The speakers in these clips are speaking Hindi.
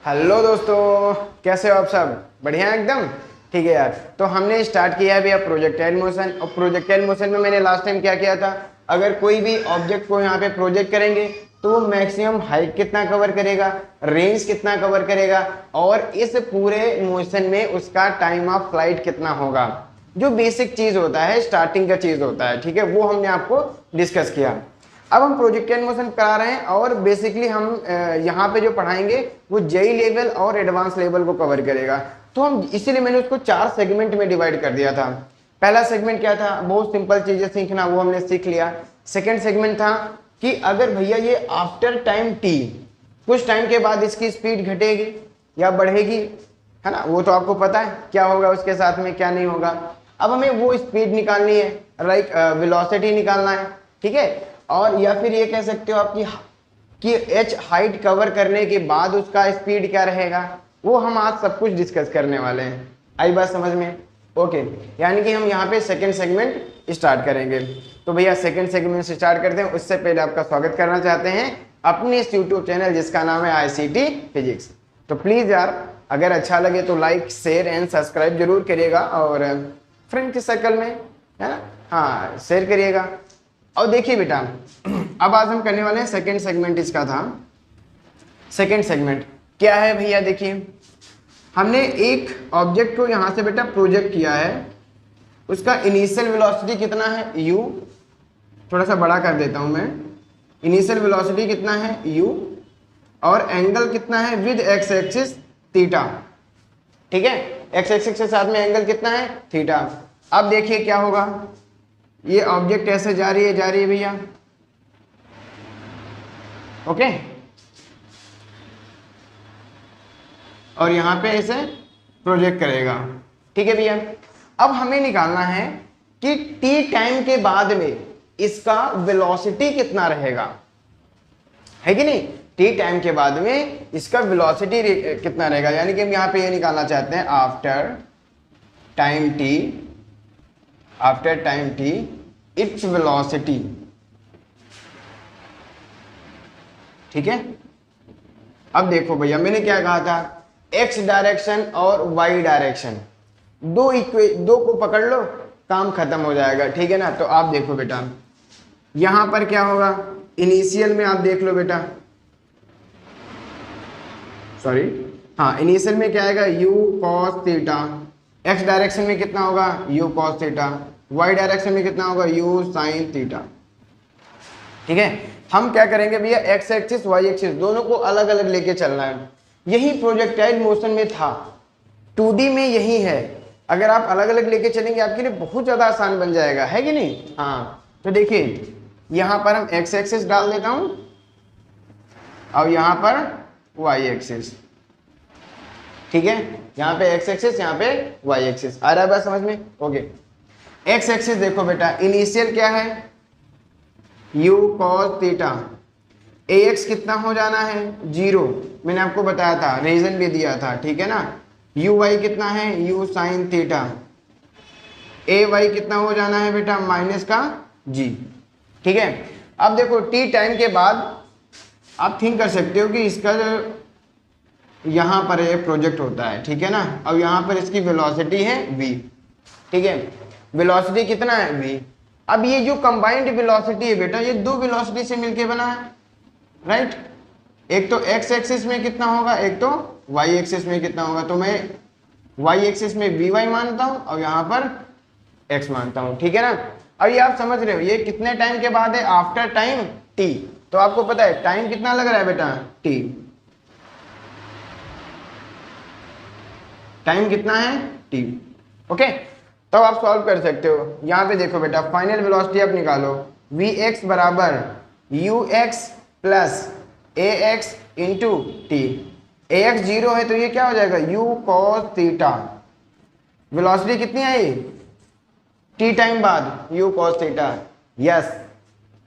हेलो दोस्तों, कैसे हो आप सब? बढ़िया एकदम। ठीक है यार, तो हमने स्टार्ट किया है भैया प्रोजेक्टाइल मोशन। और प्रोजेक्टाइल मोशन में मैंने लास्ट टाइम क्या किया था, अगर कोई भी ऑब्जेक्ट को यहाँ पे प्रोजेक्ट करेंगे तो वो मैक्सिमम हाइट कितना कवर करेगा, रेंज कितना कवर करेगा, और इस पूरे मोशन में उसका टाइम ऑफ फ्लाइट कितना होगा। जो बेसिक चीज होता है, स्टार्टिंग का चीज होता है, ठीक है, वो हमने आपको डिस्कस किया। अब हम प्रोजेक्टाइल मोशन करा रहे हैं और बेसिकली हम यहाँ पे जो पढ़ाएंगे वो जेई लेवल और एडवांस लेवल को कवर करेगा। तो हम इसीलिए मैंने उसको 4 सेगमेंट में डिवाइड कर दिया था। पहला सेगमेंट क्या था, बहुत सिंपल चीजें सीखना, वो हमने सीख लिया। सेकेंड सेगमेंट था कि अगर भैया ये आफ्टर टाइम टी, कुछ टाइम के बाद इसकी स्पीड घटेगी या बढ़ेगी, है ना, वो तो आपको पता है क्या होगा उसके साथ में, क्या नहीं होगा। अब हमें वो स्पीड निकालनी है, लाइक वेलोसिटी निकालना है, ठीक है। और या फिर ये कह सकते हो आपकी कि एच हाइट कवर करने के बाद उसका स्पीड क्या रहेगा, वो हम आज सब कुछ डिस्कस करने वाले हैं। आई बात समझ में? ओके, यानी कि हम यहाँ पे सेकंड सेगमेंट स्टार्ट करेंगे। तो भैया सेकंड सेगमेंट से स्टार्ट करते हैं। उससे पहले आपका स्वागत करना चाहते हैं अपने इस यूट्यूब चैनल जिसका नाम है ICT फिजिक्स। तो प्लीज यार, अगर अच्छा लगे तो लाइक शेयर एंड सब्सक्राइब जरूर करिएगा, और फ्रेंड के सर्कल में, है ना, हाँ, शेयर करिएगा। और देखिए बेटा, अब आज हम करने वाले हैं सेकंड सेगमेंट। इसका था सेकंड सेगमेंट क्या है भैया, देखिए हमने एक ऑब्जेक्ट को यहां से बेटा प्रोजेक्ट किया है। उसका इनिशियल वेलोसिटी कितना है, u, थोड़ा सा बड़ा कर देता हूं मैं। इनिशियल वेलोसिटी कितना है, u, और एंगल कितना है विद एक्स एक्सिस थीटा, ठीक है। एक्स एक्सिस के साथ में एंगल कितना है, थीटा। अब देखिए क्या होगा, ये ऑब्जेक्ट ऐसे जा रही है भैया, ओके, और यहां पे इसे प्रोजेक्ट करेगा, ठीक है भैया। अब हमें निकालना है कि टी टाइम के बाद में इसका वेलोसिटी कितना रहेगा, है कि नहीं। टी टाइम के बाद में इसका वेलोसिटी कितना रहेगा, यानी कि हम यहां पे ये निकालना चाहते हैं after time T its velocity, ठीक है। अब देखो भैया, मैंने क्या कहा था, एक्स डायरेक्शन और वाई डायरेक्शन, दो को पकड़ लो, काम खत्म हो जाएगा, ठीक है ना। तो आप देखो बेटा, यहां पर क्या होगा, इनिशियल में आप देख लो बेटा, सॉरी, हाँ, इनिशियल में क्या आएगा, u cos theta. X direction में कितना होगा, u cos theta. Y direction में कितना होगा, u sin थीटा, ठीक है। हम क्या करेंगे भैया, एक्स एक्सिस वाई एक्सिस दोनों को अलग अलग लेके चलना है। यही प्रोजेक्टाइल मोशन में था, 2D में यही है। अगर आप अलग अलग लेके चलेंगे आपके लिए बहुत ज्यादा आसान बन जाएगा, है कि नहीं। हाँ, तो देखिए यहां पर हम एक्स एक्सिस डाल देता हूं और यहां पर वाई एक्सिस, ठीक है। यहां पे एक्स एक्सिस, यहां पे वाई एक्सिस। आ रहा है बात समझ में? ओके, एक्स एक्सिस देखो बेटा, इनिशियल क्या है, u cos थीटा। ax कितना हो जाना है, 0, मैंने आपको बताया था, रीजन भी दिया था, ठीक है ना। uy कितना है, u sin थीटा। ay कितना हो जाना है बेटा, माइनस का g, ठीक है। अब देखो t टाइम के बाद आप थिंक कर सकते हो कि इसका जो यहां पर ये प्रोजेक्ट होता है, ठीक है ना। अब यहां पर इसकी वेलोसिटी है v, ठीक है। वेलोसिटी कितना है, v। अब ये जो कंबाइंड वेलोसिटी है बेटा, ये दो वेलोसिटी से मिलके बना है, राइट। एक तो एक्स एक्सिस में कितना होगा, एक तो वाई एक्सिस में कितना होगा। तो मैं वाई एक्सिस में vy मानता हूं और यहां पर x मानता हूं, ठीक है ना। अब ये आप समझ रहे हो, ये कितने टाइम के बाद है, आफ्टर टाइम t। तो आपको पता है टाइम कितना लग रहा है बेटा, t, टाइम कितना है, t, ओके। तब आप सॉल्व कर सकते हो। यहां पे देखो बेटा, फाइनल वेलोसिटी आप निकालो, vx बराबर ux plus ax into T. ax 0 है तो ये क्या हो जाएगा, u cos थीटा। वेलोसिटी कितनी आई, t टाइम बाद u cos थीटा। यस,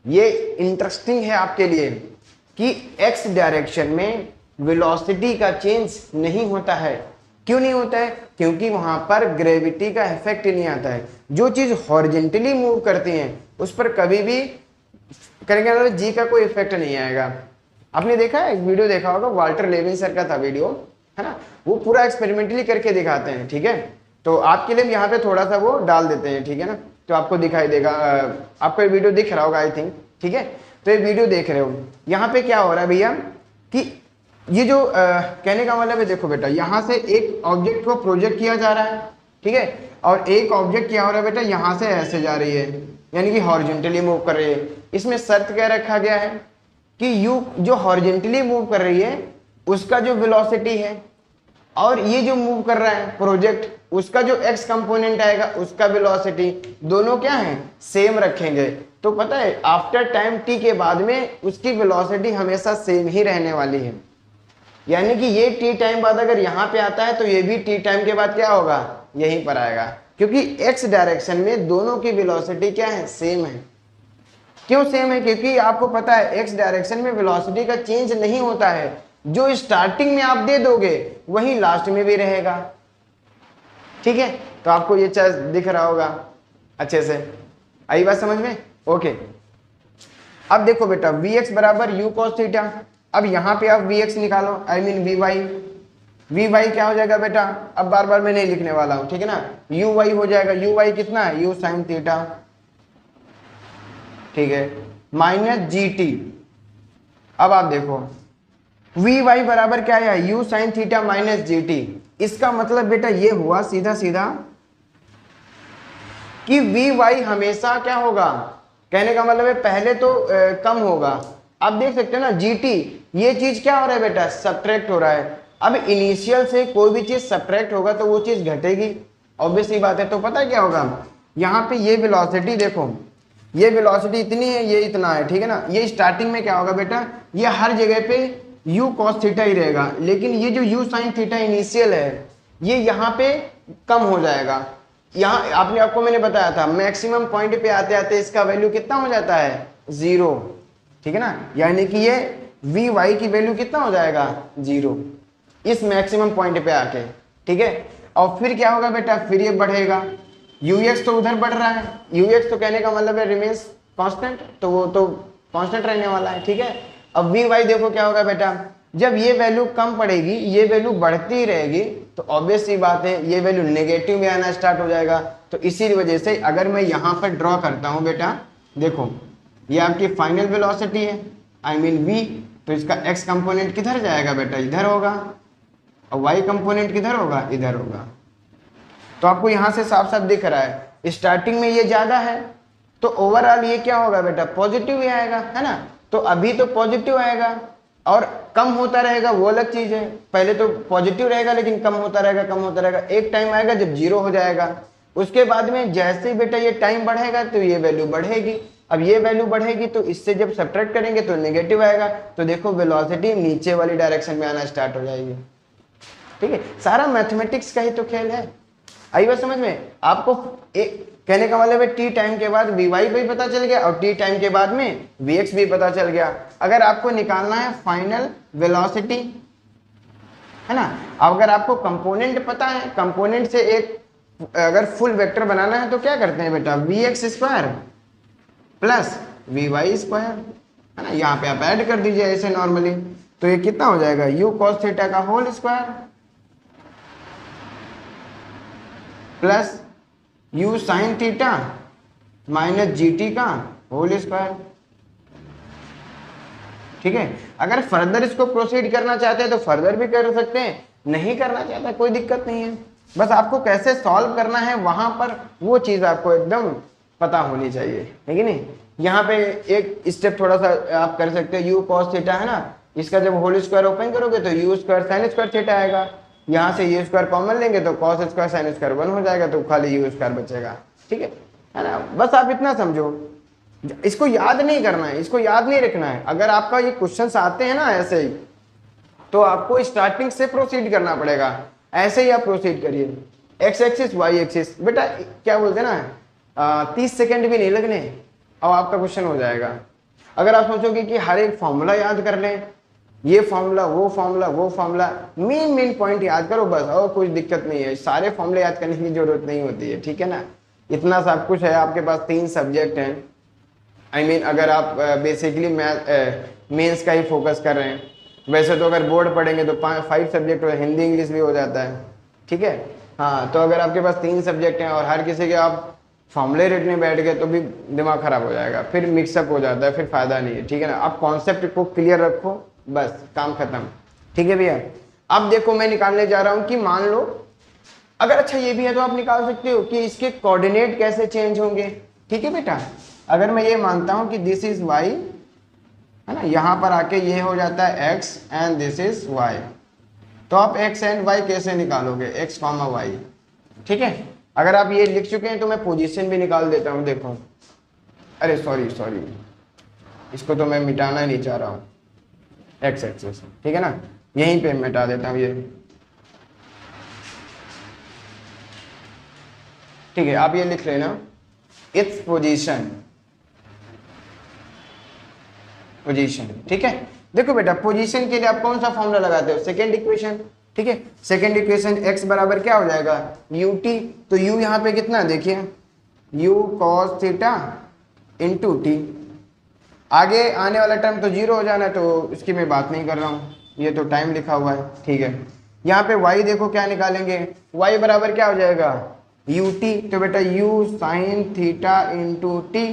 ये इंटरेस्टिंग है आपके लिए कि x डायरेक्शन में वेलोसिटी का चेंज नहीं होता है। क्यों नहीं होता है, क्योंकि वहां पर ग्रेविटी का इफेक्ट नहीं आता है। जो चीज हॉरिजेंटली मूव करती है उस पर कभी भी करेंगे जी का कोई इफेक्ट नहीं आएगा। आपने देखा है, एक वीडियो देखा होगा, वाल्टर लेविन सर का था वीडियो, है ना, वो पूरा एक्सपेरिमेंटली करके दिखाते हैं, ठीक है। तो आपके लिए यहाँ पे थोड़ा सा वो डाल देते हैं, ठीक है ना, तो आपको दिखाई देगा, आपको ये वीडियो दिख रहा होगा आई थिंक, ठीक है। तो ये वीडियो देख रहे हो, यहाँ पे क्या हो रहा है भैया कि ये जो कहने का मतलब है, देखो बेटा यहाँ से एक ऑब्जेक्ट को प्रोजेक्ट किया जा रहा है, ठीक है, और एक ऑब्जेक्ट क्या हो रहा है बेटा, यहाँ से ऐसे जा रही है, यानी कि हॉरिजॉन्टली मूव कर रही है। इसमें शर्त क्या रखा गया है कि यू जो हॉरिजॉन्टली मूव कर रही है उसका जो वेलोसिटी है, और ये जो मूव कर रहा है प्रोजेक्ट, उसका जो एक्स कंपोनेंट आएगा उसका वेलोसिटी, दोनों क्या है, सेम रखेंगे। तो पता है आफ्टर टाइम टी के बाद में उसकी वेलोसिटी हमेशा सेम ही रहने वाली है, यानी कि ये टी टाइम बाद अगर यहाँ पे आता है तो ये भी टी टाइम के बाद क्या होगा, यहीं पर आएगा, क्योंकि एक्स डायरेक्शन में दोनों की वेलोसिटी क्या है, सेम है। क्यों सेम है, क्योंकि आपको पता है एक्स डायरेक्शन में वेलोसिटी का चेंज नहीं होता है, जो स्टार्टिंग में आप दे दोगे वही लास्ट में भी रहेगा, ठीक है। तो आपको ये चीज दिख रहा होगा अच्छे से, आई बात समझ में, ओके। अब देखो बेटा वी एक्स बराबर यू कॉस थीटा, अब यहाँ पे आप वी एक्स निकालो, आई मीन वी वाई क्या हो जाएगा बेटा, अब बार बार मैं नहीं लिखने वाला हूं, ठीक है ना, यू वाई हो जाएगा, यू वाई कितना है, यू साइन थीटा, ठीक है, माइनस जी टी। अब आप देखो वी वाई बराबर क्या है, you sine theta minus g T. इसका मतलब बेटा ये हुआ सीधा सीधा कि वी वाई हमेशा क्या होगा, कहने का मतलब है पहले तो कम होगा। आप देख सकते हो ना जी टी, ये चीज क्या हो रहा है बेटा, सब्ट्रैक्ट हो रहा है। अब इनिशियल से कोई भी चीज सब्ट्रैक्ट होगा तो वो चीज घटेगी, ऑब्वियस ही बात है। तो पता है क्या होगा, यहाँ पे ये वेलोसिटी देखो, ये वेलोसिटी इतनी है, ये इतना है, ठीक है ना, ये स्टार्टिंग में क्या होगा बेटा, ये हर जगह पे u cos थीटा ही रहेगा, लेकिन ये जो u sin थीटा इनिशियल है ये यहाँ पे कम हो जाएगा। यहाँ आपको मैंने बताया था मैक्सिमम पॉइंट पे आते आते इसका वैल्यू कितना हो जाता है, 0, ठीक है ना, यानी कि ये वी वाई की वैल्यू कितना हो जाएगा, 0 इस मैक्सिमम पॉइंट पे आके, ठीक है। और फिर क्या होगा बेटा, फिर ये बढ़ेगा, ux तो उधर बढ़ रहा है, ux तो कहने का मतलब है रिमेन्स कांस्टेंट, तो वो तो कांस्टेंट रहने वाला है, ठीक है। अब वी वाई देखो क्या होगा बेटा, जब ये वैल्यू कम पड़ेगी ये वैल्यू बढ़ती रहेगी, तो ऑब्वियस सी बात है ये वैल्यू नेगेटिव में आना स्टार्ट हो जाएगा। तो इसी वजह से अगर मैं यहाँ पर ड्रॉ करता हूँ बेटा, देखो ये आपकी फाइनल वेलोसिटी है, आई मीन v, तो इसका x कंपोनेंट किधर जाएगा बेटा, इधर होगा, और y कंपोनेंट किधर होगा, इधर होगा। तो आपको यहाँ से साफ साफ दिख रहा है स्टार्टिंग में ये ज्यादा है, तो ओवरऑल ये क्या होगा बेटा, पॉजिटिव ही आएगा, है ना। तो अभी तो पॉजिटिव आएगा और कम होता रहेगा, वो अलग चीज है। पहले तो पॉजिटिव रहेगा लेकिन कम होता रहेगा, कम होता रहेगा, एक टाइम आएगा जब 0 हो जाएगा। उसके बाद में जैसे ही बेटा ये टाइम बढ़ेगा तो ये वैल्यू बढ़ेगी। अब ये वैल्यू बढ़ेगी तो इससे जब सब्ट्रैक्ट करेंगे तो नेगेटिव आएगा, तो देखो वेलोसिटी नीचे वाली डायरेक्शन में आना स्टार्ट हो जाएगी, ठीक है। सारा मैथमेटिक्स का ही तो खेल है, आई बात समझ में। आपको एक कहने का मतलब है टी टाइम के बाद वी वाई भी पता चल गया और टी टाइम के बाद में वी एक्स भी पता चल गया। अगर आपको निकालना है फाइनल वेलोसिटी, है ना, अगर आपको कंपोनेंट पता है, कंपोनेंट से एक अगर फुल वेक्टर बनाना है तो क्या करते हैं बेटा, v x square plus v y square, है ना, यहाँ पे आप ऐड कर दीजिए ऐसे नॉर्मली, तो ये कितना हो जाएगा, यू कॉस थीटा का whole square plus u sine theta minus g t का होल स्क्वायर, ठीक है। अगर फर्दर इसको प्रोसीड करना चाहते हैं तो फर्दर भी कर सकते हैं, नहीं करना चाहते कोई दिक्कत नहीं है, बस आपको कैसे सॉल्व करना है वहां पर वो चीज आपको एकदम पता होनी चाहिए, है कि नहीं। यहाँ पे एक स्टेप थोड़ा सा आप कर सकते हो, यू कॉस थीटा है ना, इसका जब होल स्क्वायर ओपन करोगे तो you square sine square theta आएगा, यहाँ से यू स्क्वायर कॉमन लेंगे तो कॉस स्क्वायर साइन स्क्वायर 1 हो जाएगा, तो खाली यू स्क्वायर बचेगा, ठीक है ना। बस आप इतना समझो, इसको याद नहीं करना है, इसको याद नहीं रखना है। अगर आपका ये क्वेश्चंस आते हैं ना ऐसे ही, तो आपको स्टार्टिंग से प्रोसीड करना पड़ेगा, ऐसे ही आप प्रोसीड करिए, एक्स एक्सिस वाई एक्सिस, बेटा क्या बोलते हैं ना 30 सेकेंड भी नहीं लगने और आपका क्वेश्चन हो जाएगा। अगर आप सोचोगे कि हर एक फॉर्मूला याद कर लें, ये फॉर्मूला वो फॉर्मूला वो फॉर्मूला, मेन पॉइंट याद करो बस, और कुछ दिक्कत नहीं है, सारे फॉर्मूले याद करने की जरूरत नहीं होती है, ठीक है ना। इतना सब कुछ है, आपके पास 3 सब्जेक्ट हैं, आई मीन अगर आप बेसिकली मेंस का ही फोकस कर रहे हैं वैसे तो अगर बोर्ड पढ़ेंगे तो 5 सब्जेक्ट हिंदी इंग्लिश भी हो जाता है, ठीक है। हाँ, तो अगर आपके पास 3 सब्जेक्ट हैं और हर किसी के आप फॉर्मूले रटने बैठ गए तो भी दिमाग खराब हो जाएगा, फिर मिक्सअप हो जाता है, फिर फायदा नहीं है, ठीक है ना। आप कॉन्सेप्ट को क्लियर रखो, बस काम खत्म, ठीक है भैया। अब देखो मैं निकालने जा रहा हूं कि मान लो अगर अच्छा ये भी है तो आप निकाल सकते हो कि इसके कोऑर्डिनेट कैसे चेंज होंगे, ठीक है बेटा। अगर मैं ये मानता हूं कि दिस इज वाई, है ना, यहां पर आके ये हो जाता है x and this is y, तो आप x एंड y कैसे निकालोगे, x कॉमा वाई, ठीक है। अगर आप ये लिख चुके हैं तो मैं पोजीशन भी निकाल देता हूं, देखो, अरे सॉरी इसको तो मैं मिटाना ही नहीं चाह रहा हूं, x एक्सिस, ठीक है ना, यहीं पे मिटा देता हूं ये, ठीक है। आप ये लिख लेना, इट्स पोजीशन, ठीक है। देखो बेटा पोजीशन के लिए आप कौन सा फॉर्मूला लगाते हो, सेकेंड इक्वेशन, ठीक है। सेकेंड इक्वेशन x बराबर क्या हो जाएगा, ut, तो u यहाँ पे कितना देखिए, u cos theta into T, आगे आने वाला टर्म तो जीरो हो जाना है तो इसकी मैं बात नहीं कर रहा हूँ, ये तो टाइम लिखा हुआ है, ठीक है। यहाँ पे y देखो क्या निकालेंगे, y बराबर क्या हो जाएगा ut, तो बेटा u sine theta into T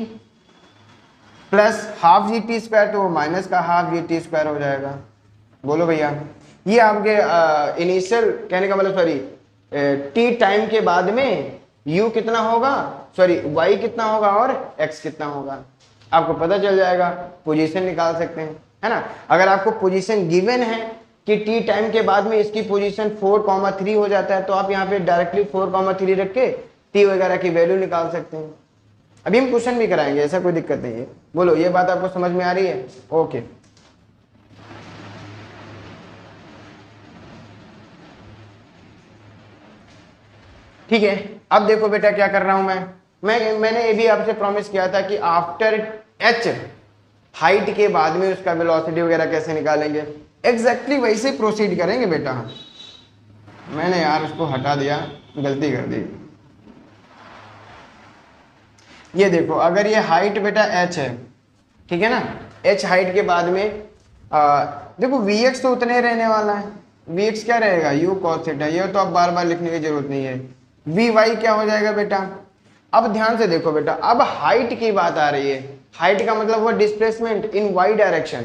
plus half G T square, तो माइनस का हाफ जी टी स्क्वायर हो जाएगा। बोलो भैया, ये आपके इनिशियल कहने का मतलब सॉरी टी टाइम के बाद में u कितना होगा, सॉरी y कितना होगा और x कितना होगा, आपको पता चल जाएगा, पोजीशन निकाल सकते हैं, है ना। अगर आपको पोजीशन गिवन है कि टी टाइम के बाद में इसकी पोजीशन 4,3 हो जाता है तो आप यहाँ पे डायरेक्टली 4,3 रख के टी वगैरह की वैल्यू निकाल सकते हैं। अभी हम क्वेश्चन भी कराएंगे, ऐसा कोई दिक्कत नहीं है। बोलो ये बात आपको समझ में आ रही है, ओके। ठीक है, अब देखो बेटा क्या कर रहा हूं मैंने ये भी आपसे प्रॉमिस किया था कि आफ्टर h हाइट के बाद में उसका वेलोसिटी वगैरह कैसे निकालेंगे, एग्जैक्टली वैसे प्रोसीड करेंगे बेटा। मैंने यार उसको हटा दिया, गलती कर दी। ये देखो अगर ये हाइट बेटा h है, ठीक है ना, h हाइट के बाद में देखो vx तो उतने रहने वाला है, vx क्या रहेगा u cos थीटा, ये तो अब बार बार लिखने की जरूरत नहीं है। vy क्या हो जाएगा बेटा, अब ध्यान से देखो बेटा, अब हाइट की बात आ रही है, हाइट का मतलब वो डिस्प्लेसमेंट इन y डायरेक्शन,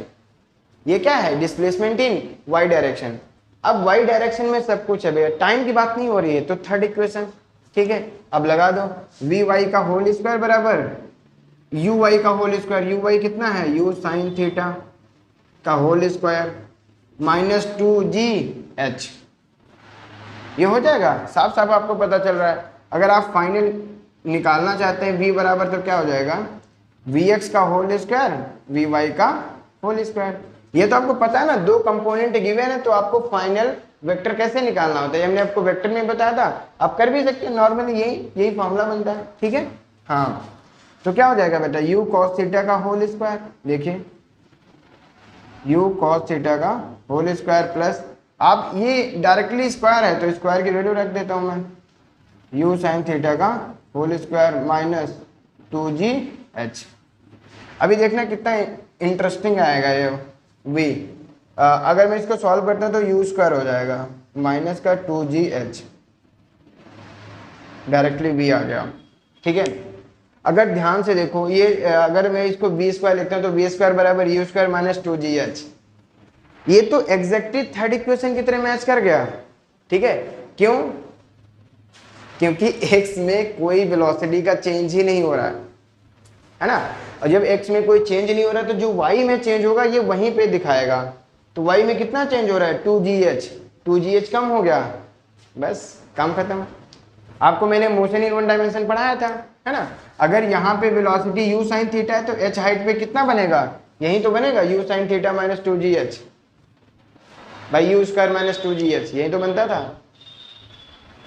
ये क्या है डिस्प्लेसमेंट इन y डायरेक्शन। अब y डायरेक्शन में सब कुछ है भैया, टाइम की बात नहीं हो रही है, तो थर्ड इक्वेशन, ठीक है। अब लगा दो vy का होल स्क्वायर बराबर uy का होल स्क्वायर, uy कितना है u साइन थीटा का होल स्क्वायर माइनस 2gh, ये हो जाएगा, साफ साफ आपको पता चल रहा है। अगर आप फाइनल निकालना चाहते हैं v बराबर तो क्या हो जाएगा vx का होल स्क्वायर vy का होल स्क्वायर, ये तो आपको पता है ना, दो कंपोनेंट गिवन है तो आपको फाइनल वेक्टर कैसे निकालना होता है, हमने आपको वेक्टर में बताया था, आप कर भी सकते हैं, नॉर्मली यही फॉर्मूला बनता है, ठीक है। हाँ, तो क्या हो जाएगा बेटा u cos थीटा का होल स्क्वायर, देखिए u cos थीटा का होल स्क्वायर प्लस, आप ये डायरेक्टली स्क्वायर है तो स्क्वायर की वैल्यू रख देता हूं मैं, u साइन थीटा का होल स्क्वायर माइनस 2gh। अभी देखना कितना इंटरेस्टिंग आएगा ये v, अगर मैं इसको सॉल्व करता हूं तो u स्क्वायर हो जाएगा माइनस का 2gh, डायरेक्टली v आ गया, ठीक है। अगर ध्यान से देखो ये अगर मैं इसको v स्क्वायर लिखता हूं तो v स्क्वायर बराबर u स्क्वायर माइनस 2gh, ये तो एग्जैक्टली थर्ड इक्वेशन की तरह मैच कर गया, ठीक है। क्यों, क्योंकि x में कोई वेलोसिटी का चेंज ही नहीं हो रहा है ना, और जब x में कोई चेंज नहीं हो रहा तो जो y में चेंज होगा ये वहीं पे दिखाएगा, तो y में कितना चेंज हो रहा है 2gh कम हो गया, बस काम खत्म। आपको मैंने मोशन इन वन डायमेंशन पढ़ाया था, है ना। अगर यहाँ पे वेलोसिटी u साइन थीटा है तो h हाइट पे कितना बनेगा, यही तो बनेगा u sign theta minus 2gh by u square minus 2gh, यही तो बनता था,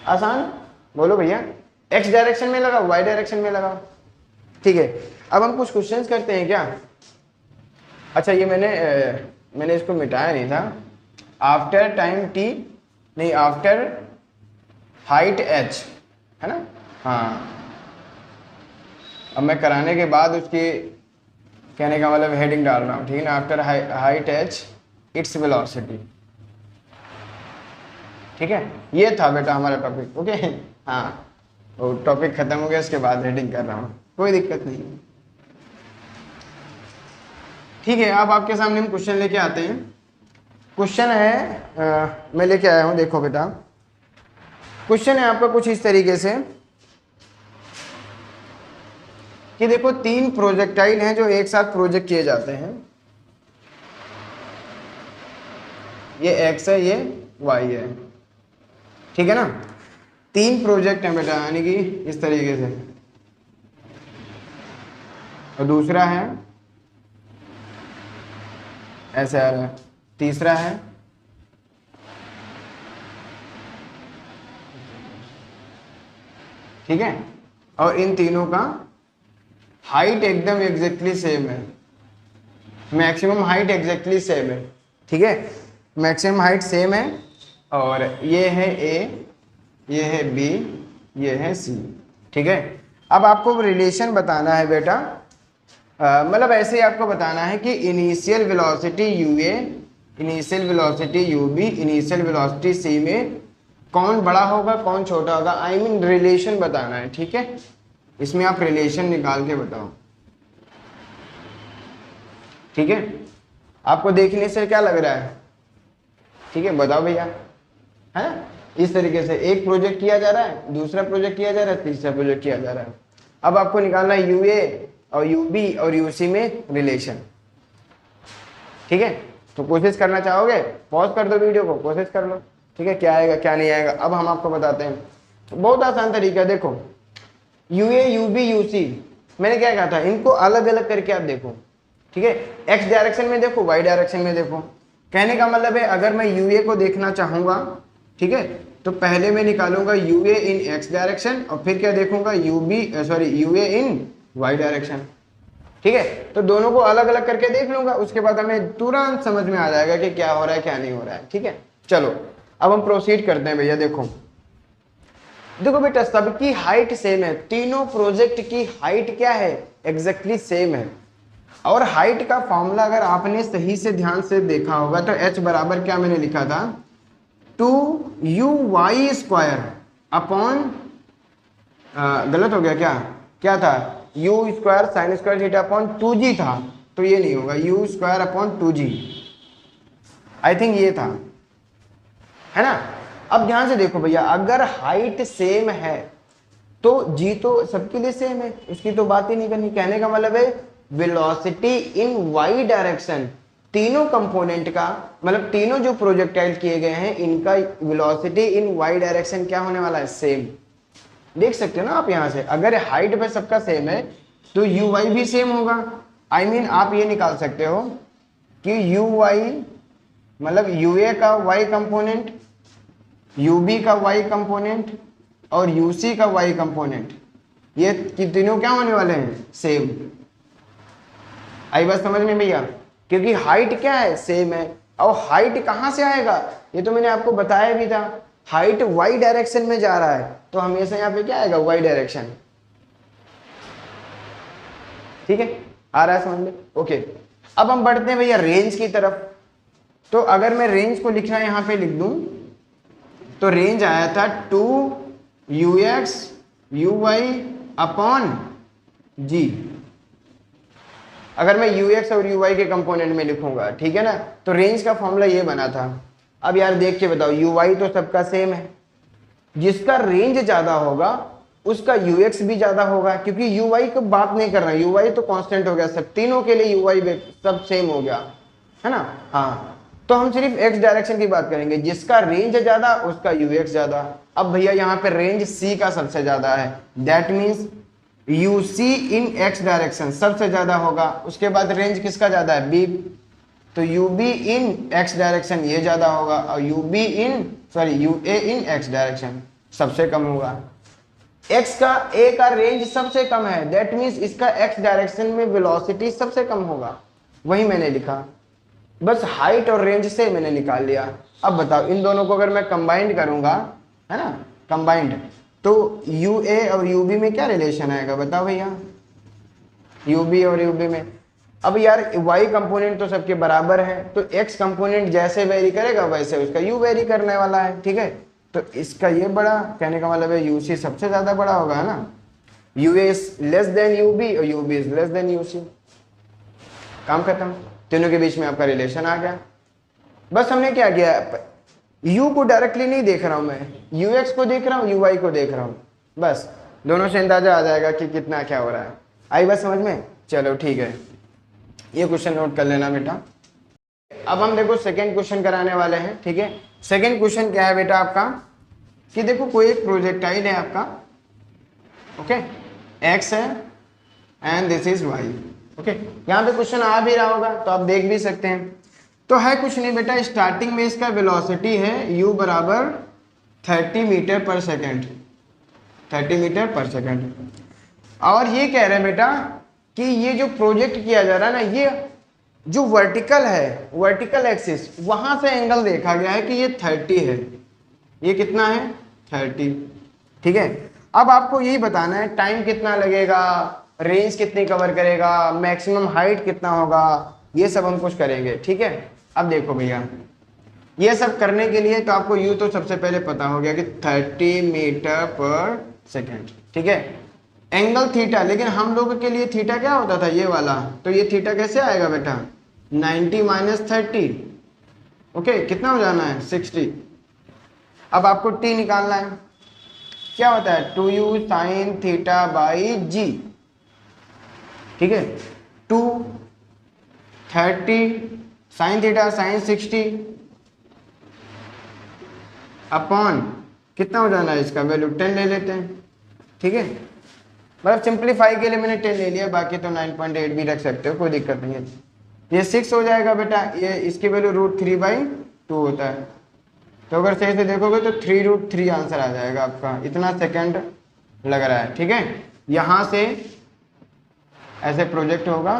आसान। बोलो भैया, x डायरेक्शन में लगाओ y डायरेक्शन में लगाओ, ठीक है। अब हम कुछ क्वेश्चंस करते हैं क्या। अच्छा ये मैंने इसको मिटाया नहीं था, आफ्टर टाइम t नहीं आफ्टर हाइट h, है ना। हाँ, अब मैं कराने के बाद उसकी कहने का मतलब हेडिंग डाल रहा हूँ, ठीक है ना, after height h its velocity. ठीक है, ये था बेटा हमारा टॉपिक। ओके, हाँ, वो टॉपिक खत्म हो गया, इसके बाद रीडिंग कर रहा हूँ, कोई दिक्कत नहीं। ठीक है, अब आपके सामने हम क्वेश्चन लेके आते हैं। क्वेश्चन है मैं लेके आया हूँ, देखो बेटा, क्वेश्चन है आपका कुछ इस तरीके से कि देखो 3 प्रोजेक्टाइल हैं जो एक साथ प्रोजेक्ट किए जाते हैं। ये एक्स है, ये वाई है, ठीक है ना। 3 प्रोजेक्ट हैं बेटा, यानी कि इस तरीके से, और दूसरा है ऐसे आ रहा है, तीसरा है ठीक है, और इन तीनों का हाइट एकदम एग्जैक्टली सेम है, मैक्सिमम हाइट एग्जैक्टली सेम है। ठीक है, मैक्सिमम हाइट सेम है, और ये है ए, ये है बी, ये है सी। ठीक है, अब आपको रिलेशन बताना है बेटा, मतलब ऐसे ही आपको बताना है कि initial velocity U A, initial velocity U B, initial velocity C में कौन बड़ा होगा कौन छोटा होगा, आई मीन रिलेशन बताना है। ठीक है, इसमें आप रिलेशन निकाल के बताओ। ठीक है, आपको देखने से क्या लग रहा है? ठीक है, बताओ भैया, है इस तरीके से एक प्रोजेक्ट किया जा रहा है, दूसरा प्रोजेक्ट किया जा रहा है, तीसरा प्रोजेक्ट किया जा रहा है। अब आपको निकालना है यू ए और यू बी और यू सी में रिलेशन। ठीक है, तो कोशिश करना चाहोगे, पॉज कर दो वीडियो को, कोशिश कर लो। ठीक है, क्या आएगा क्या नहीं आएगा अब हम आपको बताते हैं। तो बहुत आसान तरीका है, देखो U A U B U C, मैंने क्या कहा था, इनको अलग अलग करके आप देखो। ठीक है, एक्स डायरेक्शन में देखो, वाई डायरेक्शन में देखो। कहने का मतलब है अगर मैं यू ए को देखना चाहूंगा, ठीक है, तो पहले मैं निकालूंगा u a in x direction और फिर क्या देखूंगा, u a in y direction. ठीक है, तो दोनों को अलग अलग करके देख लूंगा, उसके बाद हमें तुरंत समझ में आ जाएगा कि क्या हो रहा है क्या नहीं हो रहा है। ठीक है, चलो अब हम प्रोसीड करते हैं भैया। देखो देखो बेटा, सबकी हाइट सेम है, तीनों प्रोजेक्ट की हाइट क्या है, एग्जैक्टली सेम है। और हाइट का फॉर्मूला अगर आपने सही से ध्यान से देखा होगा तो h बराबर क्या मैंने लिखा था, 2u y² अपॉन, गलत हो गया क्या, क्या था, u² sin² theta upon 2g था, तो ये नहीं होगा, u² upon 2g, I think ये था, है ना। अब ध्यान से देखो भैया, अगर हाइट सेम है तो g तो सबके लिए सेम है, इसकी तो बात ही नहीं करनी। कहने का मतलब है वेलोसिटी इन वाई डायरेक्शन, तीनों कंपोनेंट का मतलब तीनों जो प्रोजेक्टाइल किए गए हैं इनका वेलोसिटी इन वाई डायरेक्शन क्या होने वाला है, सेम। देख सकते हो ना आप यहाँ से, अगर हाइट पे सबका सेम है तो यू वाई भी सेम होगा। आई मीन आप ये निकाल सकते हो कि यू वाई मतलब यू ए का वाई कंपोनेंट, यू बी का वाई कंपोनेंट और यू सी का वाई कंपोनेंट, ये तीनों क्या होने वाले हैं, सेम। आई बात समझ में भैया, क्योंकि हाइट क्या है, सेम है। और हाइट कहां से आएगा, ये तो मैंने आपको बताया भी था, हाइट वाई डायरेक्शन में जा रहा है तो हमेशा यहाँ पे क्या आएगा, वाई डायरेक्शन। ठीक है, आ रहा है समझ में, ओके। अब हम बढ़ते हैं भैया रेंज की तरफ। तो अगर मैं रेंज को लिखना यहाँ पे लिख दूं तो रेंज आया था 2ux uy अपॉन g, अगर मैं ux और uy के कंपोनेंट में लिखूंगा, ठीक है ना। तो रेंज का फॉर्मूला ये बना था। अब यार देख के बताओ, uy तो सबका सेम है, जिसका रेंज ज्यादा होगा उसका ux भी ज्यादा होगा, क्योंकि uy को बात नहीं कर रहा, uy तो कांस्टेंट हो गया, सब तीनों के लिए uy सब सेम हो गया, है ना। हाँ, तो हम सिर्फ x डायरेक्शन की बात करेंगे, जिसका रेंज ज्यादा उसका ux ज्यादा। अब भैया यहाँ पे रेंज c का सबसे ज्यादा है, that means uc in x direction सबसे ज्यादा होगा। उसके बाद रेंज किसका ज्यादा है, b, तो ub इन x डायरेक्शन ये ज्यादा होगा, और ua इन x डायरेक्शन सबसे कम होगा। x का a का रेंज सबसे कम है, दैट मीन्स इसका x डायरेक्शन में वेलोसिटी सबसे कम होगा, वही मैंने लिखा। बस हाइट और रेंज से मैंने निकाल लिया। अब बताओ इन दोनों को अगर मैं कंबाइंड करूंगा, है ना, कंबाइंड, तो UA और UB में क्या रिलेशन आएगा, बताओ भैया, UB और UB में। अब यार y कंपोनेंट तो सबके बराबर है, तो x कंपोनेंट जैसे वेरी करेगा वैसे उसका u वेरी करने वाला है, ठीक है। तो इसका ये बड़ा, कहने का मतलब है uc सबसे ज्यादा बड़ा होगा, है ना। ua is less than ub और ub is less than uc। काम खत्म, तीनों के बीच में आपका रिलेशन आ गया। बस हमने क्या किया, u को डायरेक्टली नहीं देख रहा हूं मैं, ux को देख रहा हूं, uy को देख रहा हूं, बस दोनों से अंदाजा आ जाएगा कि कितना क्या हो रहा है। आई बात समझ में? चलो ठीक है, ये क्वेश्चन नोट कर लेना बेटा। अब हम देखो सेकंड क्वेश्चन कराने वाले हैं, ठीक है। सेकंड क्वेश्चन क्या है बेटा आपका, कि देखो कोई एक प्रोजेक्टाइल है आपका, ओके, x है and this is y, okay. यहाँ पे क्वेश्चन आ भी रहा होगा तो आप देख भी सकते हैं। तो है कुछ नहीं बेटा, स्टार्टिंग में इसका वेलोसिटी है u बराबर 30 मीटर पर सेकेंड, 30 मीटर पर सेकेंड। और ये कह रहे हैं बेटा कि ये जो प्रोजेक्ट किया जा रहा है ना, ये जो वर्टिकल है, वर्टिकल एक्सिस, वहां से एंगल देखा गया है कि ये 30 है। ये कितना है? 30, ठीक है। अब आपको यही बताना है टाइम कितना लगेगा, रेंज कितनी कवर करेगा, मैक्सिमम हाइट कितना होगा, ये सब हम कुछ करेंगे, ठीक है। अब देखो भैया, ये सब करने के लिए तो आपको यू तो सबसे पहले पता हो गया कि 30 मीटर पर सेकेंड, ठीक है। एंगल थीटा, लेकिन हम लोगों के लिए थीटा क्या होता था, ये वाला, तो ये थीटा कैसे आएगा बेटा, 90 माइनस 30, ओके, कितना हो जाना है, 60। अब आपको टी निकालना है, क्या होता है, 2u साइन थीटा बाई जी, ठीक है। 230 साइन थीटा साइन 60 अपॉन कितना हो जाना है, इसका वैल्यू 10 ले लेते हैं, ठीक है। मतलब सिंप्लीफाई के लिए मैंने 10 ले लिया, बाकी तो 9.8 भी रख सकते हो, कोई दिक्कत नहीं है। ये 6 हो जाएगा बेटा, ये इसकी वैल्यू √3/2 होता है। तो अगर सही से देखोगे तो 3√3 आंसर आ जाएगा आपका, इतना सेकंड लग रहा है, ठीक है। यहाँ से ऐसे प्रोजेक्ट होगा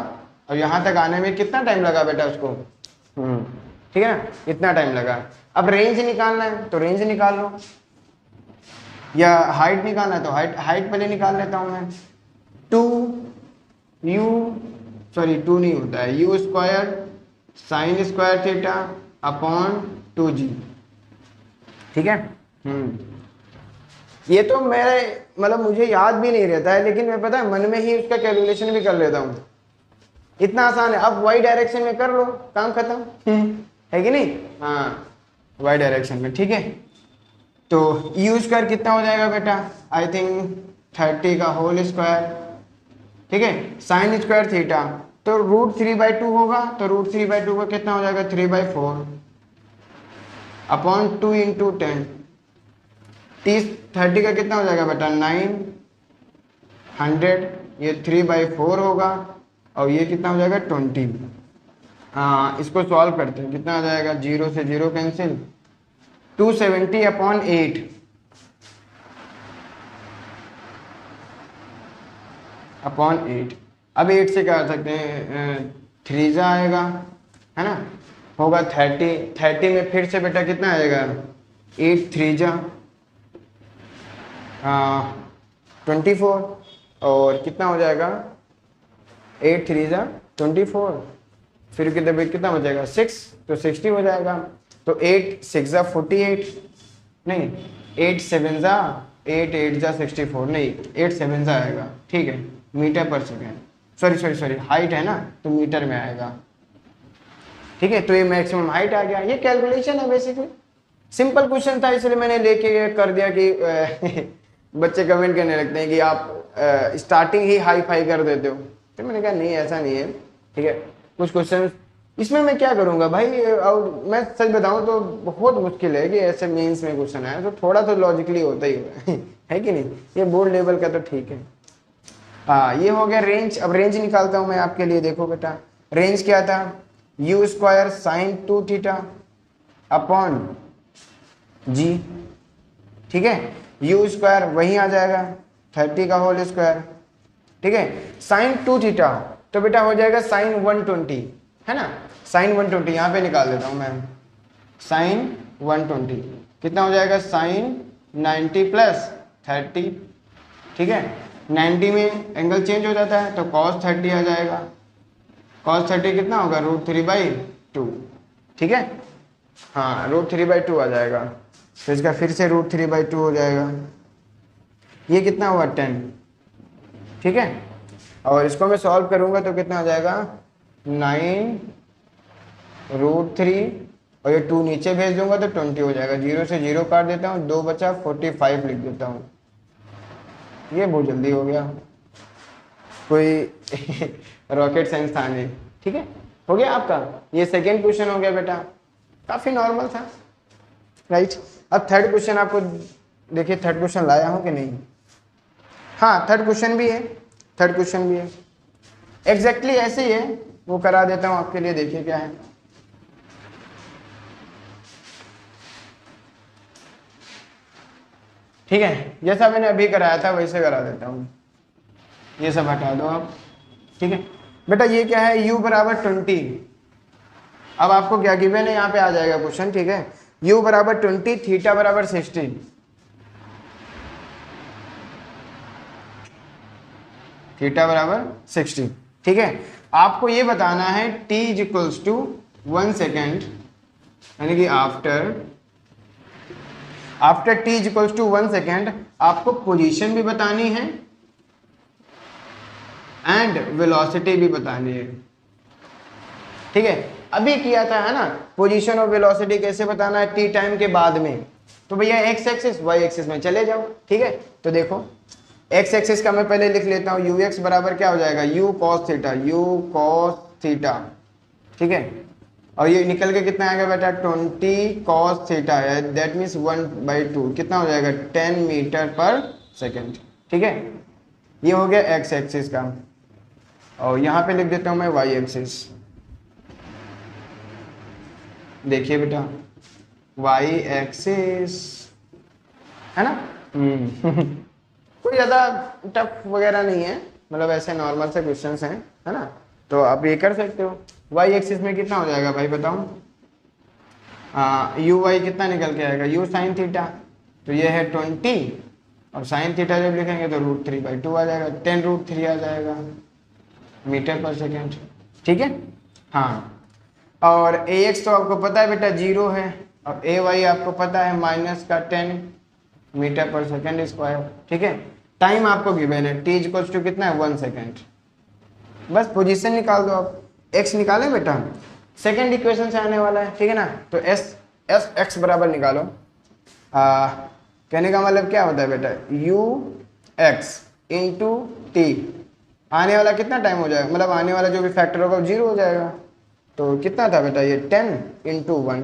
और यहाँ तक आने में कितना टाइम लगा बेटा उसको, ठीक है ना, इतना टाइम लगा। अब रेंज निकालना है तो रेंज निकाल लो, या हाइट निकालना है तो हाइट पहले निकाल लेता हूं मैं। 2 नहीं होता है, u square sine square theta upon 2g, ठीक है। ये तो मेरे मतलब मुझे याद भी नहीं रहता है, लेकिन मैं पता है मन में ही उसका कैलकुलेशन भी कर लेता हूँ, इतना आसान है। अब y डायरेक्शन में कर लो, काम खत्म, है कि नहीं, हाँ y डायरेक्शन में, ठीक है। तो u स्क्वायर कितना हो जाएगा बेटा, आई थिंक 30 का होल स्क्वायर, ठीक है, साइन स्क्वायर थीटा, तो √3/2 होगा, तो √3/2 का कितना हो जाएगा, 3/4 अपॉन 2 इंटू 10, 30 का कितना हो जाएगा बेटा, 900, ये 3/4 होगा, और ये कितना हो जाएगा 20। हाँ, इसको सॉल्व करते हैं, कितना आ जाएगा, 0 से 0 कैंसिल, 270 अपॉन 8, अपॉन 8। अब 8 से क्या कर सकते हैं, 3 जा आएगा, है ना, होगा 30 में फिर से बेटा कितना आएगा, 8 3 जा 24, और कितना हो जाएगा, 8 3 जा 24, फिर कितना हो जाएगा 6, तो 60 हो जाएगा। तो 8 6 जा 48, नहीं 8 7 जा 8 8 जा 64, नहीं 8 7 जा आएगा, ठीक है, मीटर पर सेकेंड, सॉरी हाइट है ना, तो मीटर में आएगा, ठीक है। तो ये मैक्सिमम हाइट आ गया, ये कैलकुलेशन है बेसिकली, सिंपल क्वेश्चन था इसलिए मैंने लेके कर दिया कि बच्चे कमेंट करने लगते हैं कि आप स्टार्टिंग ही हाई फाई कर देते हो, तो मैंने कहा नहीं ऐसा नहीं है, ठीक है। कुछ क्वेश्चन इसमें मैं क्या करूंगा भाई, और मैं सच बताऊं तो बहुत मुश्किल है कि ऐसे मेंस में क्वेश्चन आए, तो थोड़ा तो लॉजिकली होता ही है कि नहीं, ये बोर्ड लेवल का तो ठीक है। हाँ, ये हो गया रेंज। अब रेंज निकालता हूं मैं आपके लिए, देखो बेटा रेंज क्या था, u square sine 2 theta upon g, ठीक है, u स्क्वायर वहीं आ जाएगा 30 का होल स्क्वायर, ठीक है, साइन 2 थीटा, तो बेटा हो जाएगा साइन 120, है ना, साइन 120 यहाँ पे निकाल देता हूँ मैं, साइन 120 कितना हो जाएगा, साइन 90 प्लस 30, ठीक है, 90 में एंगल चेंज हो जाता है तो cos 30 आ जाएगा, cos 30 कितना होगा, √3/2, ठीक है। हाँ √3/2 आ जाएगा, तो इसका फिर से √3/2 हो जाएगा, ये कितना हुआ 10, ठीक है। और इसको मैं सॉल्व करूंगा तो कितना हो जाएगा 9√3, और ये 2 नीचे भेज दूंगा तो 20 हो जाएगा, 0 से 0 काट देता हूँ, 2 बचा 45 लिख देता हूँ। ये बहुत जल्दी हो गया, कोई रॉकेट साइंस था नहीं, ठीक है। हो गया आपका, ये सेकेंड क्वेश्चन हो गया बेटा, काफी नॉर्मल था, राइट। अब थर्ड क्वेश्चन आपको देखिए, थर्ड क्वेश्चन लाया हूँ कि नहीं, हाँ थर्ड क्वेश्चन भी है, थर्ड क्वेश्चन भी है, एग्जैक्टली ऐसे ही है, वो करा देता हूँ आपके लिए, देखिए क्या है। ठीक है, जैसा मैंने अभी कराया था वैसे करा देता हूँ, ये सब हटा दो आप, ठीक है। बेटा ये क्या है, u बराबर 20, अब आपको क्या गिवन है, यहाँ पे आ जाएगा क्वेश्चन, ठीक है। u बराबर 20, थीटा बराबर 60, थीटा बराबर 60, ठीक है। आपको ये बताना है t is equals to 1 second, यानी कि after t is equals to 1 second आपको पोजीशन भी बतानी है एंड वेलोसिटी भी बतानी है, ठीक है। अभी किया था है ना, पोजीशन और वेलोसिटी कैसे बताना है t टाइम के बाद में, तो भैया x एक्सिस y एक्सिस में चले जाओ, ठीक है। तो देखो x एक्सिस का मैं पहले लिख लेता हूँ, ux बराबर क्या हो जाएगा, u cos थीटा, ठीक है। और ये निकल के कितना आएगा बेटा, 20 cos थीटा है, दैट मीन्स 1/2, कितना हो जाएगा 10 मीटर पर सेकेंड, ठीक है। ये हो गया x एक्सिस का, और यहाँ पे लिख देता हूँ मैं y एक्सिस, देखिए बेटा y एक्सिस है ना, कोई ज़्यादा टफ वगैरह नहीं है, मतलब ऐसे नॉर्मल से क्वेश्चंस हैं, है ना, तो आप ये कर सकते हो। y एक्सिस में कितना हो जाएगा भाई बताओ, यू वाई कितना निकल के आएगा, u साइन थीटा, तो ये है 20, और साइन थीटा जब लिखेंगे तो √3/2 आ जाएगा, 10√3 आ जाएगा मीटर पर सेकेंड, ठीक है। हाँ, और ax तो आपको पता है बेटा 0 है, और ay आपको पता है -10 मीटर पर सेकेंड स्क्वायर, ठीक है। टाइम आपको गिवन है, t इक्वल्स टू कितना है 1 सेकेंड, बस पोजीशन निकाल दो आप, x निकालें बेटा, सेकेंड इक्वेशन से आने वाला है, ठीक है ना। तो एस एक्स बराबर निकालो, कहने का मतलब क्या होता है बेटा, ux इंटू टी, आने वाला कितना टाइम हो जाएगा, मतलब आने वाला जो भी फैक्टर होगा वो 0 हो जाएगा, तो कितना था बेटा ये 10 इंटू 1,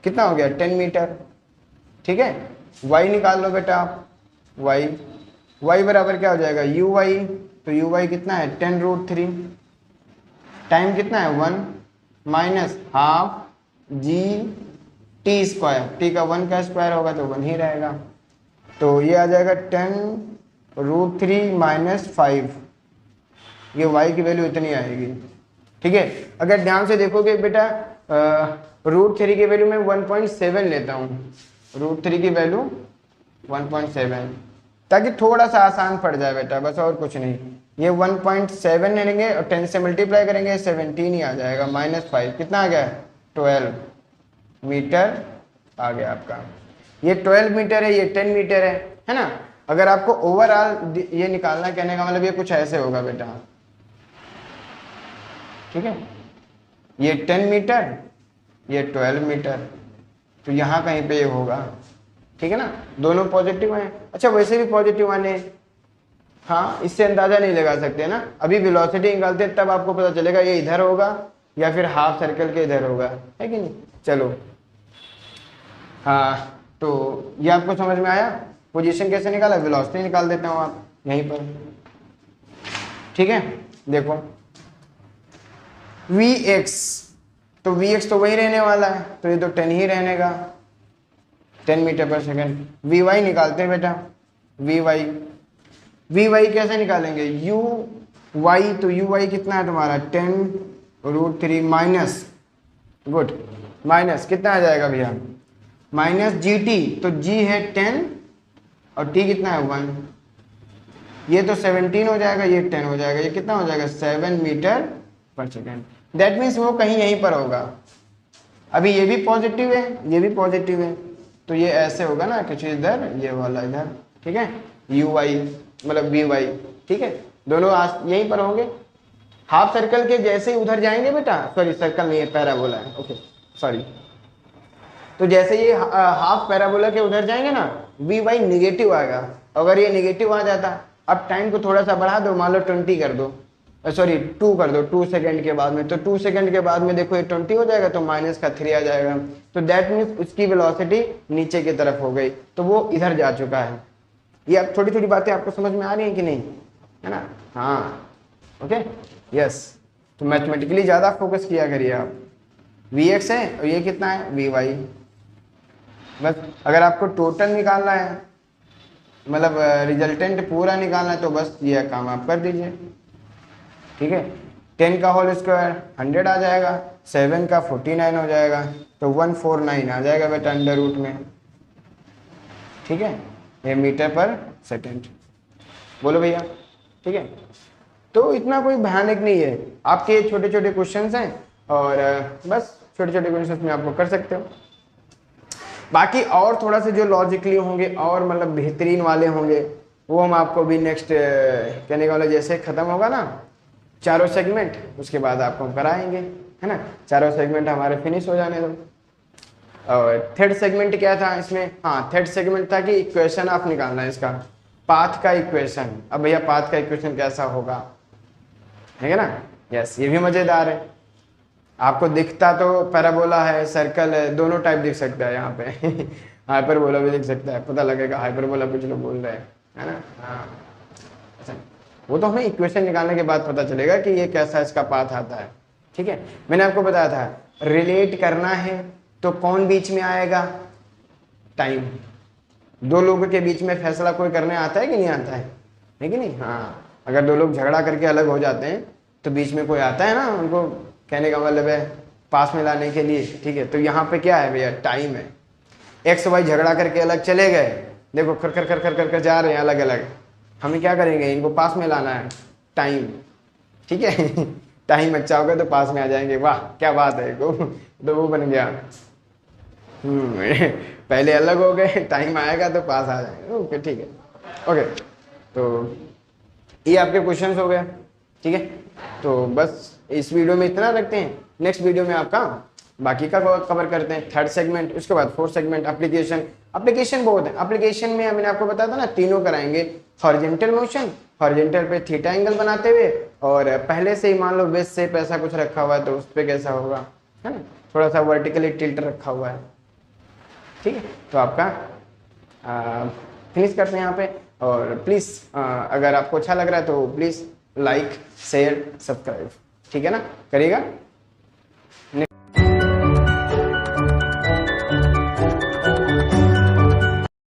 कितना हो गया 10 मीटर, ठीक है। y निकाल लो बेटा आप, y बराबर क्या हो जाएगा uy, तो uy कितना है 10√3, टाइम कितना है 1 minus half G T square, T का 1 का स्क्वायर होगा तो 1 ही रहेगा, तो ये आ जाएगा 10√3 माइनस 5, ये y की वैल्यू इतनी आएगी, ठीक है। अगर ध्यान से देखोगे बेटा √3 की वैल्यू मैं 1.7 लेता हूँ, √3 की वैल्यू 1.7, ताकि थोड़ा सा आसान पड़ जाए बेटा, बस और कुछ नहीं। ये 1.7 लेंगे और 10 से मल्टीप्लाई करेंगे 17 ही आ जाएगा, -5 कितना आ गया 12 मीटर आ गया आपका, ये 12 मीटर है, ये 10 मीटर है ना। अगर आपको ओवरऑल ये निकालना, कहने का मतलब ये कुछ ऐसे होगा बेटा, ठीक है, ये 10 मीटर, ये 12 मीटर, तो यहाँ कहीं पे ये होगा, ठीक है ना, दोनों पॉजिटिव हैं। अच्छा वैसे भी पॉजिटिव आने, हाँ इससे अंदाजा नहीं लगा सकते ना, अभी वेलोसिटी निकालते हैं तब आपको पता चलेगा ये इधर होगा या फिर हाफ सर्कल के इधर होगा, है कि नहीं। चलो हाँ, तो ये आपको समझ में आया, पोजीशन कैसे निकाला, वेलोसिटी निकाल देता हूँ आप यहीं पर, ठीक है। देखो Vx, तो Vx तो वही रहने वाला है, तो ये तो 10 ही रहने का, 10 मीटर पर सेकेंड। Vy निकालते हैं बेटा, Vy कैसे निकालेंगे, uy, तो uy कितना है तुम्हारा 10√3 माइनस, गुड, माइनस कितना आ जाएगा भैया -gt, तो g है 10 और t कितना है 1, ये तो 17 हो जाएगा, ये 10 हो जाएगा, ये कितना हो जाएगा 7 मीटर पर सेकेंड, दैट मीन्स वो कहीं यहीं पर होगा। अभी ये भी पॉजिटिव है, ये भी पॉजिटिव है, तो ये ऐसे होगा ना, कुछ इधर, ये वाला इधर, ठीक है, यू वाई मतलब वी वाई, ठीक है, दोनों यहीं पर होंगे। हाफ सर्कल के जैसे ही उधर जाएंगे बेटा, सॉरी सर्कल नहीं है, पैराबोला है, ओके सॉरी, तो जैसे ये हाफ पैराबोला के उधर जाएंगे ना, वी वाई निगेटिव आएगा। अगर ये निगेटिव आ जाता, अब टाइम को थोड़ा सा बढ़ा दो, मान लो 20 कर दो, सॉरी 2 कर दो, 2 सेकंड के बाद में, तो 2 सेकंड के बाद में देखो ये 20 हो जाएगा, तो माइनस का 3 आ जाएगा, तो दैट मीन्स उसकी वेलोसिटी नीचे की तरफ हो गई, तो वो इधर जा चुका है। ये अब थोड़ी थोड़ी बातें आपको समझ में आ रही हैं कि नहीं, है ना? हाँ, ओके, यस। तो मैथमेटिकली ज़्यादा फोकस किया करिए आप। वी एक्स है और ये कितना है, वी वाई। बस अगर आपको टोटल निकालना है, मतलब रिजल्टेंट पूरा निकालना है, तो बस ये काम आप कर दीजिए, ठीक है। 10 का होल स्क्वायर 100 आ जाएगा, 7 का 49 हो जाएगा, तो 149 आ जाएगा बेटा अंडर रूट में, ठीक है, ये मीटर पर सेकेंड। बोलो भैया, ठीक है। तो इतना कोई भयानक नहीं है, आपके छोटे छोटे क्वेश्चंस हैं और बस छोटे छोटे क्वेश्चंस में आपको कर सकते हो। बाकी और थोड़ा सा जो लॉजिकली होंगे और मतलब बेहतरीन वाले होंगे, वो हम आपको भी नेक्स्ट कहने वाला जैसे ख़त्म होगा ना चारों सेगमेंट, उसके बाद आपको हम कराएंगे, है ना। चारों सेगमेंट हमारे फिनिश हो जाने दो। और थर्ड सेगमेंट क्या था इसमें, हाँ थर्ड सेगमेंट था कि इक्वेशन आप निकालना है इसका, पाथ का इक्वेशन। अब भैया पाथ का इक्वेशन कैसा होगा, है ना। यस, ये भी मज़ेदार है। आपको दिखता तो पैराबोला है, सर्कल है, दोनों टाइप दिख सकता है यहाँ पे हाइपरबोला भी दिख सकता है, पता लगेगा हाइपरबोला कुछ लोग बोल रहे हैं, है ना। हाँ, अच्छा, वो तो हमें इक्वेशन निकालने के बाद पता चलेगा कि ये कैसा इसका पाथ आता है, ठीक है। मैंने आपको बताया था रिलेट करना है तो कौन बीच में आएगा, टाइम। दो लोगों के बीच में फैसला कोई करने आता है कि नहीं आता है कि नहीं। हाँ, अगर दो लोग झगड़ा करके अलग हो जाते हैं तो बीच में कोई आता है ना, उनको कहने का मतलब है पास में लाने के लिए, ठीक है। तो यहाँ पे क्या है भैया, टाइम है। एक्स वाई झगड़ा करके अलग चले गए, देखो कर कर कर कर कर कर जा रहे हैं अलग अलग, हमें क्या करेंगे, इनको पास में लाना है, टाइम, ठीक है टाइम अच्छा होगा तो पास में आ जाएंगे, वाह क्या बात है, तो वो बन गया। पहले अलग हो गए, टाइम आएगा तो पास आ जाएंगे, ओके ठीक है, ओके। तो ये आपके क्वेश्चंस हो गए, ठीक है। तो बस इस वीडियो में इतना रखते हैं, नेक्स्ट वीडियो में आपका बाकी का कवर करते हैं, थर्ड सेगमेंट, उसके बाद फोर्थ सेगमेंट एप्लीकेशन। एप्लीकेशन बहुत है, एप्लीकेशन में मैंने आपको बताया था ना तीनों कराएंगे, हॉरिजॉन्टल मोशन, हॉरिजॉन्टल पे थीटा एंगल बनाते हुए, और पहले से ही मान लो बेस से पैसा कुछ रखा हुआ है तो उस पर कैसा होगा, है ना, थोड़ा सा वर्टिकली टिल्ट रखा हुआ है, ठीक है। तो आपका फिनिश करते हैं यहाँ पे। और प्लीज़ अगर आपको अच्छा लग रहा है तो प्लीज़ लाइक शेयर सब्सक्राइब, ठीक है ना, करिएगा।